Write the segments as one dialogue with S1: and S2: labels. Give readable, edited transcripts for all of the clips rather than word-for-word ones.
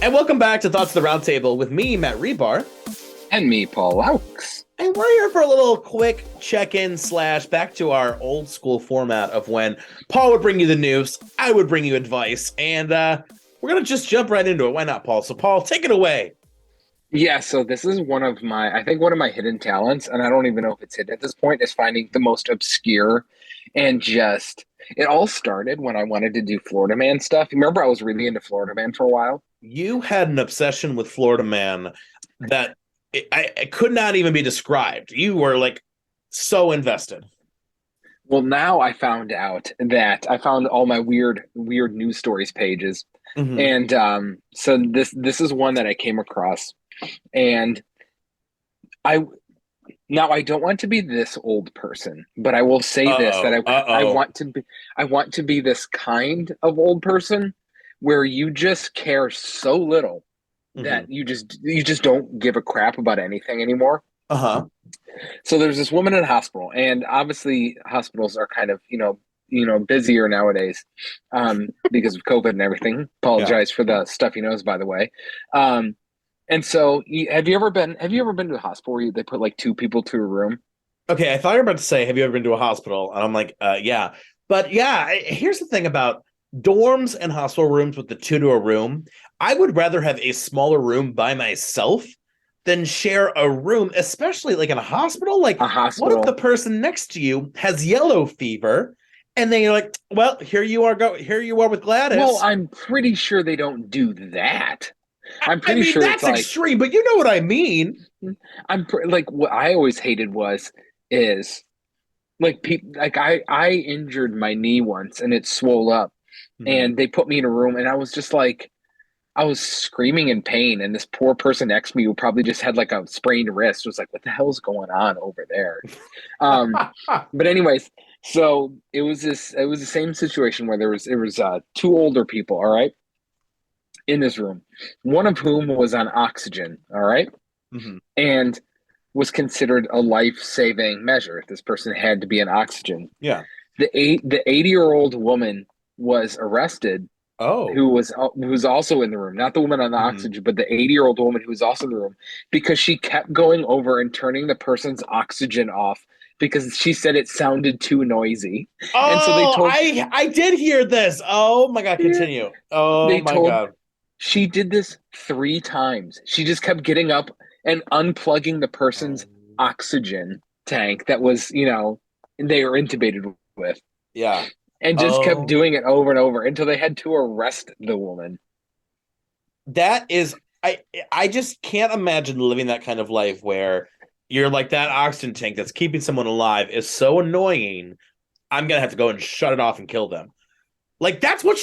S1: And welcome back to Thoughts of the Roundtable with me, Matt Rebar.
S2: And me, Paul Laux.
S1: And we're here for a little quick check-in / back to our old school format of when Paul would bring you the news, I would bring you advice, and we're going to just jump right into it. Why not, Paul? So, Paul, take it away.
S2: Yeah, so this is one of my hidden talents, and I don't even know if it's hidden at this point, is finding the most obscure and just, it all started when I wanted to do Florida Man stuff. Remember, I was really into Florida Man for a while?
S1: You had an obsession with Florida Man that it could not even be described. You were like so invested.
S2: Well, now I found out that I found all my weird news stories pages.
S1: Mm-hmm.
S2: And so this is one that I came across. And I now I don't want to be this old person, but I will say this that I want to be this kind of old person where you just care so little that
S1: Mm-hmm.
S2: you just don't give a crap about anything anymore.
S1: Uh-huh.
S2: So there's this woman in a hospital, and obviously hospitals are kind of, busier nowadays because of COVID and everything.
S1: Yeah.
S2: Apologize for the stuff he knows, by the way. And so have you ever been to a hospital where they put like two people to a room?
S1: Okay, I thought you were about to say, have you ever been to a hospital? And I'm like, yeah. But yeah, here's the thing about dorms and hospital rooms with the two to a room. I would rather have a smaller room by myself than share a room, especially like in a hospital. Like,
S2: A
S1: what if the
S2: hospital.
S1: person next to you has yellow fever? And then you're like, well, here you are with
S2: Well,
S1: Gladys.
S2: I'm pretty sure they don't do that. I'm
S1: I
S2: pretty
S1: mean,
S2: sure it's
S1: that's
S2: like
S1: extreme, but you know what I mean.
S2: like what I always hated is like I injured my knee once and it swole up
S1: Mhm.
S2: and they put me in a room and I was just like I was screaming in pain and this poor person next to me who probably just had like a sprained wrist was like, what the hell's going on over there? Um, but anyways, so it was the same situation where there was two older people, all right, in this room, one of whom was on oxygen, all right,
S1: Mhm.
S2: and was considered a life-saving measure. This person had to be on oxygen.
S1: Yeah.
S2: The 80-year-old woman was arrested
S1: Oh.
S2: who was also in the room, not the woman on the
S1: Mhm.
S2: oxygen, but the 80-year-old woman who was also in the room because she kept going over and turning the person's oxygen off because she said it sounded too noisy. And so they
S1: Oh,
S2: told
S1: I did hear this. Oh my God,
S2: yeah,
S1: continue. Oh
S2: they
S1: my
S2: told
S1: God.
S2: she did this 3 times. She just kept getting up and unplugging the
S1: Oh,
S2: person's oxygen tank that was, they were intubated with
S1: yeah.
S2: and just kept
S1: Oh,
S2: doing it over and over until they had to arrest the woman.
S1: that is I just can't imagine living that kind of life where you're like that oxygen tank that's keeping someone alive is so annoying. I'm gonna have to go and shut it off and kill them. Like that's what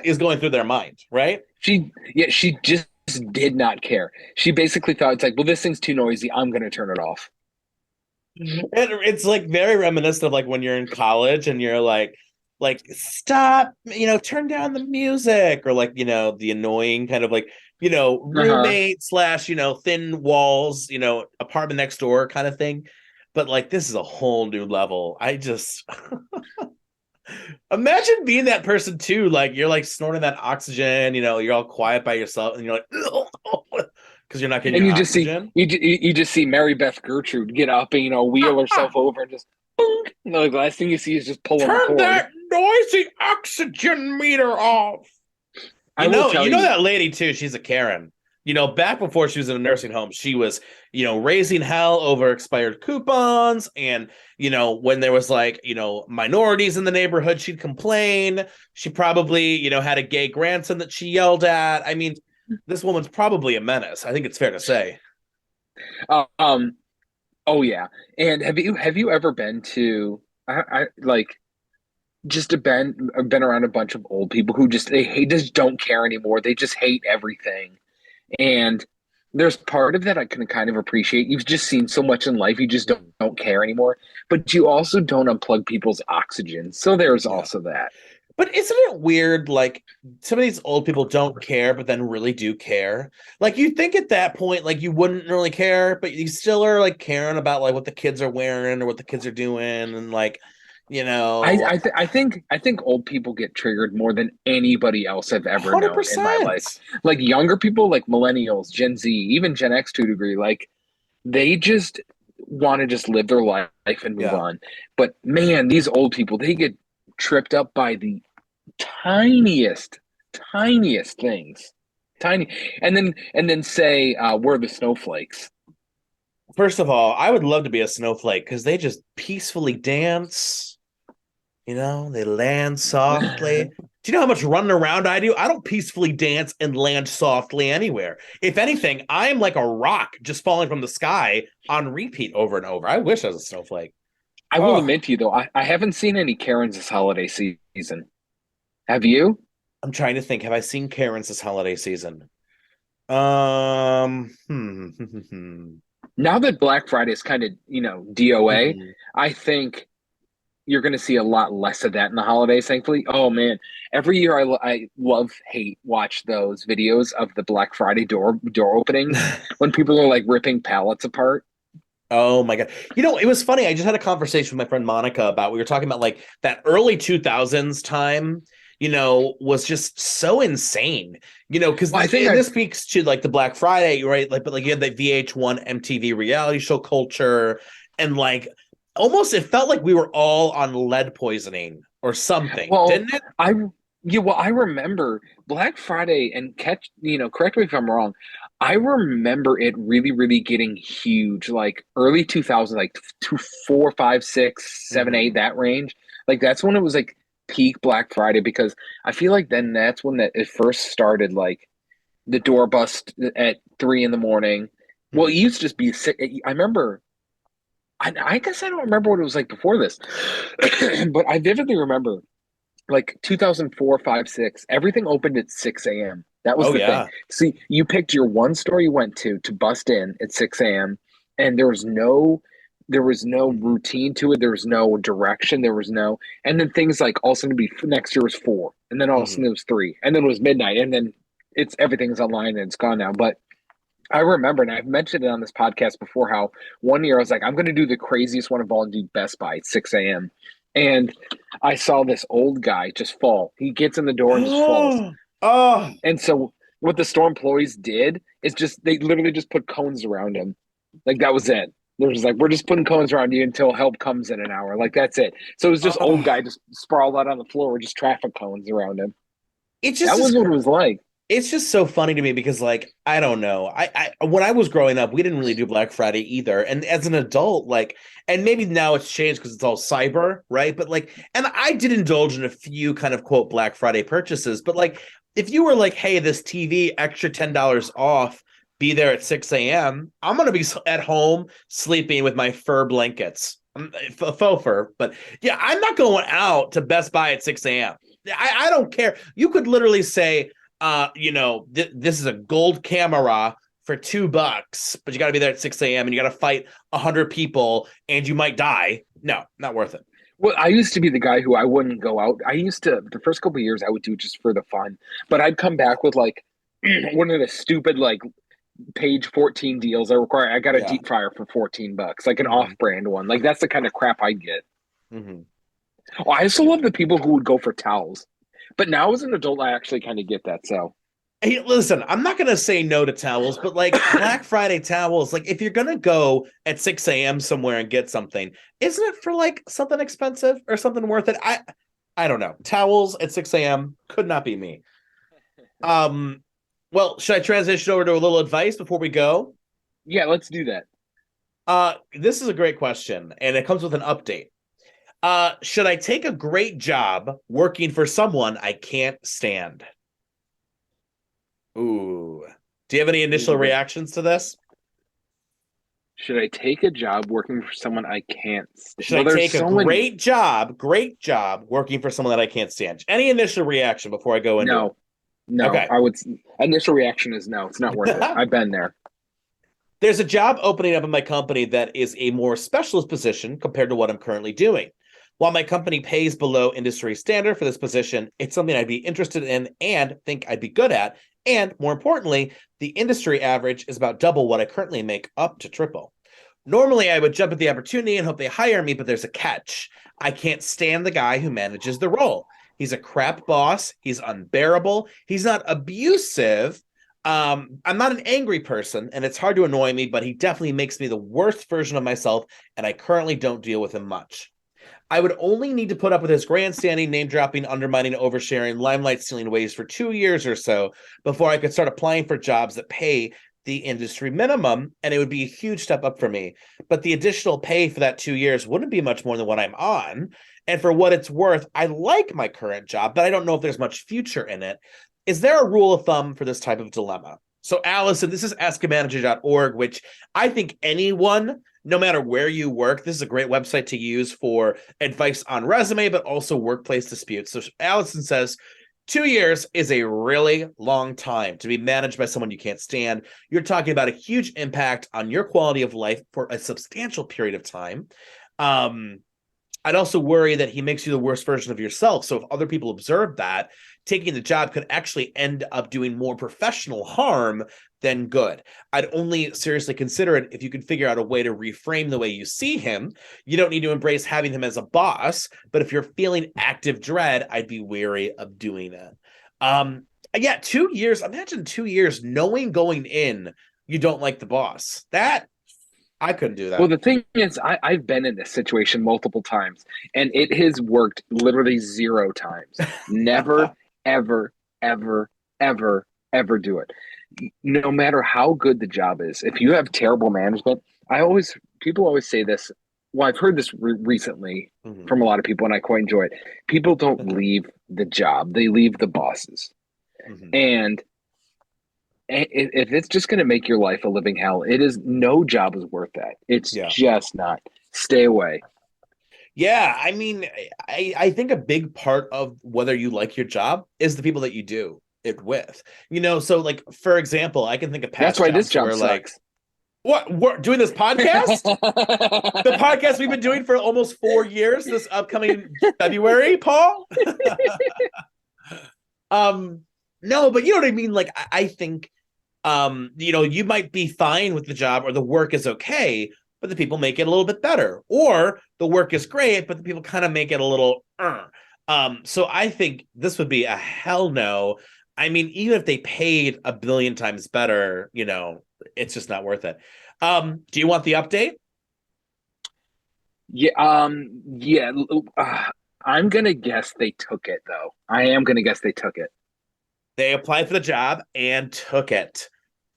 S1: is going through their mind, right?
S2: She just did not care. She basically thought it's like, well, this thing's too noisy. I'm going to turn it off.
S1: It's like very reminiscent of like when you're in college and you're like stop, turn down the music, or like the annoying kind of like
S2: Uh-huh.
S1: roommate / thin walls, apartment next door kind of thing. But like this is a whole new level. I just imagine being that person too. Like you're like snorting that oxygen, you're all quiet by yourself and you're like because you're not getting
S2: And
S1: your
S2: you just see
S1: oxygen.
S2: you just see Mary Beth Gertrude get up and wheel herself over and just boom. The last thing you see is just pulling the
S1: Turn
S2: cord.
S1: that noisy oxygen meter off.
S2: I will tell
S1: You know
S2: you.
S1: that lady too. She's a Karen. Back before she was in a nursing home, she was, raising hell over expired coupons. And, when there was like, minorities in the neighborhood, she'd complain. She probably, had a gay grandson that she yelled at. I mean, this woman's probably a menace. I think it's fair to say.
S2: Um. Oh yeah. And have you ever been to I like just been around a bunch of old people who just don't care anymore. They just hate everything. And there's part of that I can kind of appreciate. You've just seen so much in life, you just don't care anymore. But you also don't unplug people's oxygen. So there's
S1: Yeah.
S2: also that.
S1: But isn't it weird? Like some of these old people don't care, but then really do care. Like you think at that point, like you wouldn't really care, but you still are like caring about like what the kids are wearing or what the kids are doing, and like You know,
S2: I think old people get triggered more than anybody else I've ever known in my life.
S1: 100%.
S2: Like younger people, like millennials, Gen Z, even Gen X to a degree, like they just want to just live their life and move
S1: Yeah.
S2: on. But man, these old people, they get tripped up by the tiniest, tiniest things. Tiny, and then say we're the snowflakes.
S1: First of all, I would love to be a snowflake because they just peacefully dance. You know, they land softly. Do you know how much running around I do? I don't peacefully dance and land softly anywhere. If anything, I'm like a rock just falling from the sky on repeat over and over. I wish I was a snowflake.
S2: I will
S1: Oh,
S2: admit to you though, I haven't seen any Karens this holiday season. Have you?
S1: I'm trying to think. Have I seen Karen's this holiday season? Hmm.
S2: Now that Black Friday is kind of, DOA,
S1: Mhm.
S2: I think you're going to see a lot less of that in the holidays, thankfully. Oh man, every year I love hate watch those videos of the Black Friday door openings when people are like ripping pallets apart.
S1: Oh my God. You know, it was funny. I just had a conversation with my friend Monica about we were talking about like that early 2000s time, was just so insane. Because
S2: Well, I think
S1: this speaks to like the Black Friday, right? Like, but like you had that VH1 MTV reality show culture and like almost it felt like we were all on lead poisoning or something,
S2: well,
S1: didn't it?
S2: I I remember Black Friday and correct me if I'm wrong. I remember it really, really getting huge, like early 2000s, like two, four, five, six, seven,
S1: Mm-hmm.
S2: eight, that range. Like that's when it was like peak Black Friday because I feel like then that's when it first started. Like the door bust at 3 in the morning. Well, it
S1: Mm-hmm.
S2: used to just be. I remember. I guess I don't remember what it was like before this, but I vividly remember like 2004, 5, 6, everything opened at 6 a.m. That was
S1: Oh
S2: the thing.
S1: yeah.
S2: See, you picked your one store you went to bust in at 6 a.m. and there was no routine to it. There was no direction. There was no, and then things like all of a sudden next year was 4, and then all of a
S1: Mm-hmm.
S2: sudden it was 3, and then it was midnight, and then everything's online and it's gone now. But I remember, and I've mentioned it on this podcast before, how one year I was like, I'm going to do the craziest one of all and do Best Buy at 6 a.m. And I saw this old guy just fall. He gets in the door and just falls.
S1: Oh, oh,
S2: And so what the store employees did is just, they literally just put cones around him. Like that was it. They're just like, we're just putting cones around you until help comes in an hour. Like that's it. So it was just old
S1: oh.
S2: guy just sprawled out on the floor with just traffic cones around him.
S1: It just
S2: That
S1: is
S2: was what it was like.
S1: it's just so funny to me because like I don't know I when I was growing up we didn't really do Black Friday either, and as an adult like, and maybe now it's changed because it's all cyber, right? But like, and I did indulge in a few kind of quote Black Friday purchases, but like if you were like, hey, this TV extra $10 off, be there at 6 a.m., I'm gonna be at home sleeping with my fur blankets. Faux fur, but yeah, I'm not going out to Best Buy at 6 a.m. I don't care. You could literally say, this is a gold camera for $2, but you got to be there at 6 a.m. and you got to fight 100 people and you might die. No, not worth it.
S2: Well, I used to be the guy who I wouldn't go out. I used to the first couple of years I would do it just for the fun, but I'd come back with like one of the stupid like page 14 deals. I got a
S1: Yeah.
S2: deep fryer for $14, like an
S1: Mm-hmm.
S2: off-brand one. Like that's the kind of crap I get.
S1: Mm-hmm.
S2: Oh, I also love the people who would go for towels, but now as an adult, I actually kind of get that. So
S1: Hey, listen, I'm not gonna say no to towels, but like Black Friday towels, like if you're gonna go at 6 a.m. somewhere and get something, isn't it for like something expensive or something worth it? I don't know. Towels at 6 a.m. could not be me. Um, well, should I transition over to a little advice before we go?
S2: yeah, let's do that.
S1: This is a great question, and it comes with an update. Should I take a great job working for someone I can't stand? Ooh. Do you have any initial
S2: Ooh.
S1: reactions to this?
S2: Should I take a job working for someone I can't stand?
S1: Should I
S2: Well, there's
S1: take a
S2: so many.
S1: great job working for someone that I can't stand? Any initial reaction before I go into it?
S2: No, no.
S1: Okay.
S2: I would. Initial reaction is no. It's not worth it. I've been there.
S1: There's a job opening up in my company that is a more specialist position compared to what I'm currently doing. While my company pays below industry standard for this position, it's something I'd be interested in and think I'd be good at. And more importantly, the industry average is about double what I currently make, up to triple. Normally, I would jump at the opportunity and hope they hire me, but there's a catch. I can't stand the guy who manages the role. He's a crap boss. He's unbearable. He's not abusive. I'm not an angry person, and it's hard to annoy me, but he definitely makes me the worst version of myself, and I currently don't deal with him much. I would only need to put up with his grandstanding, name dropping, undermining, oversharing, limelight stealing ways for 2 years or so before I could start applying for jobs that pay the industry minimum, and it would be a huge step up for me. But the additional pay for that 2 years wouldn't be much more than what I'm on. And for what it's worth, I like my current job, but I don't know if there's much future in it. Is there a rule of thumb for this type of dilemma? So, Allison, this is askamanager.org, which I think anyone, no matter where you work, this is a great website to use for advice on resume, but also workplace disputes. So, Allison says, 2 years is a really long time to be managed by someone you can't stand. You're talking about a huge impact on your quality of life for a substantial period of time. I'd also worry that he makes you the worst version of yourself. So if other people observe that, taking the job could actually end up doing more professional harm than good. I'd only seriously consider it if you could figure out a way to reframe the way you see him. You don't need to embrace having him as a boss, but if you're feeling active dread, I'd be wary of doing it. Yeah, 2 years. Imagine 2 years knowing going in you don't like the boss. That I couldn't do that.
S2: Well, the thing is, I've been in this situation multiple times, and it has worked literally 0 times. Never, ever, ever, ever, ever do it. No matter how good the job is, if you have terrible management, people always say this. Well, I've heard this recently from a lot of people, and I quite enjoy it. People don't leave the job; they leave the bosses. And if it's just going to make your life a living hell, no job is worth that. It's just not. Stay away.
S1: Yeah, I mean, I think a big part of whether you like your job is the people that you do it with. So like for example, I can think of past.
S2: That's why this job sucks.
S1: What we're doing this podcast? The podcast we've been doing for almost 4 years. This upcoming February, Paul. No, but you know what I mean. Like I think, you might be fine with the job or the work is okay, but the people make it a little bit better, or the work is great, but the people kind of make it a little. So I think this would be a hell no. I mean, even if they paid a billion times better, it's just not worth it. Do you want the update?
S2: Yeah. Yeah. I'm gonna guess they took it, though. I am gonna guess they took it.
S1: They applied for the job and took it.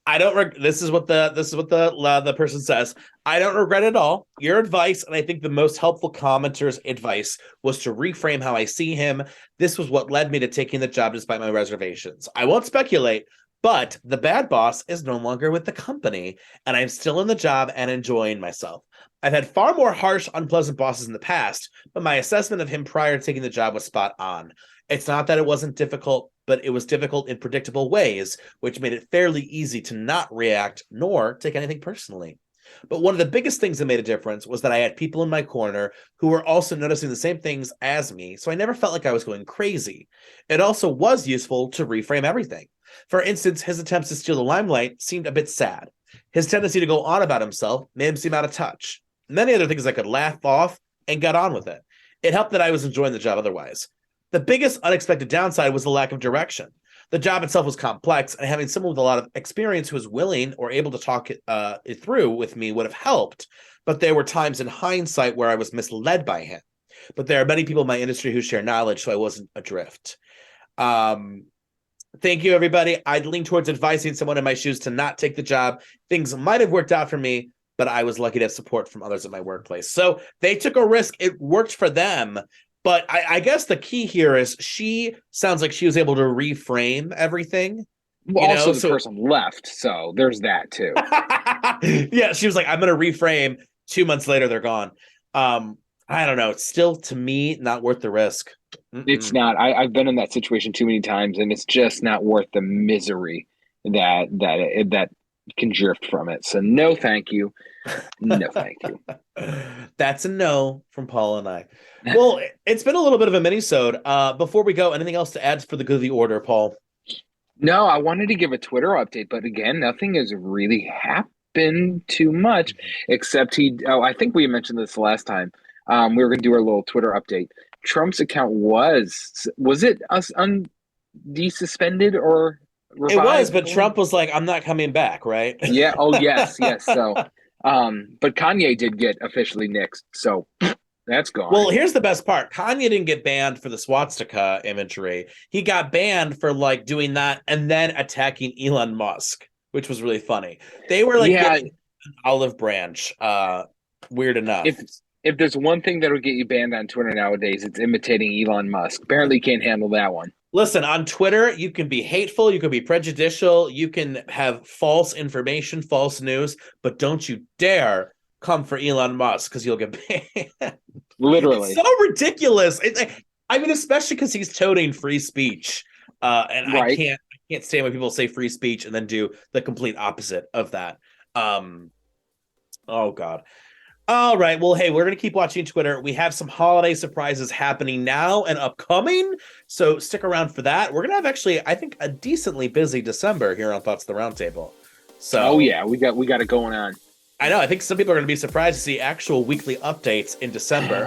S1: I don't. This is what the person says. I don't regret it at all. Your advice, and I think the most helpful commenter's advice, was to reframe how I see him. This was what led me to taking the job despite my reservations. I won't speculate, but the bad boss is no longer with the company, and I'm still in the job and enjoying myself. I've had far more harsh, unpleasant bosses in the past, but my assessment of him prior to taking the job was spot on. It's not that it wasn't difficult, but it was difficult in predictable ways, which made it fairly easy to not react nor take anything personally. But one of the biggest things that made a difference was that I had people in my corner who were also noticing the same things as me, so I never felt like I was going crazy. It also was useful to reframe everything. For instance, his attempts to steal the limelight seemed a bit sad. His tendency to go on about himself made him seem out of touch. Many other things I could laugh off and got on with it. It helped that I was enjoying the job otherwise. The biggest unexpected downside was the lack of direction. The job itself was complex, and having someone with a lot of experience who was willing or able to talk it through with me would have helped. But there were times in hindsight where I was misled by him. But there are many people in my industry who share knowledge, so I wasn't adrift. Thank you, everybody. I'd lean towards advising someone in my shoes to not take the job. Things might have worked out for me, but I was lucky to have support from others at my workplace. So they took a risk. It worked for them. But I guess the key here is she sounds like she was able to reframe everything.
S2: Well, also the person left, so there's that too.
S1: Yeah, she was like, I'm going to reframe. 2 months later, they're gone. I don't know. It's still, to me, not worth the risk.
S2: It's not. I've been in that situation too many times, and it's just not worth the misery that can drift from it. So no, thank you. No, thank you.
S1: That's a no from Paul and I. Well, it's been a little bit of a mini-sode. Before we go, anything else to add for the good of the order, Paul?
S2: No, I wanted to give a Twitter update, but again, nothing has really happened. been too much, except I think we mentioned this the last time. We were going to do our little Twitter update. Trump's account was it us desuspended or
S1: It was,
S2: revived?
S1: but Trump was like, I'm not coming back, right?
S2: Yeah. Oh, yes, yes. So, but Kanye did get officially nixed, so that's
S1: Well,
S2: gone.
S1: here's the best part. Kanye didn't get banned for the swastika imagery. He got banned for like doing that and then attacking Elon Musk, which was really funny. They were like
S2: Yeah.
S1: getting an olive branch. Weird enough.
S2: If there's one thing that'll get you banned on Twitter nowadays, it's imitating Elon Musk. Apparently, can't handle that one.
S1: Listen, on Twitter, you can be hateful, you can be prejudicial, you can have false information, false news, but don't you dare come for Elon Musk because you'll get banned. It's
S2: Literally,
S1: so ridiculous. I mean, especially because he's toting free speech, and
S2: right?
S1: I can't stand when people say free speech and then do the complete opposite of that. Oh God. All right. Well, hey, we're going to keep watching Twitter. We have some holiday surprises happening now and upcoming. So stick around for that. We're going to have actually, I think, a decently busy December here on Thoughts of the Roundtable. So,
S2: Oh yeah, we got it going on.
S1: I know. I think some people are going to be surprised to see actual weekly updates in December.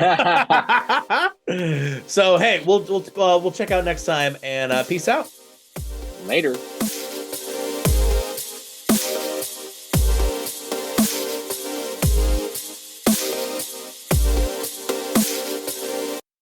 S1: So, hey, we'll check out next time and peace out.
S2: Later.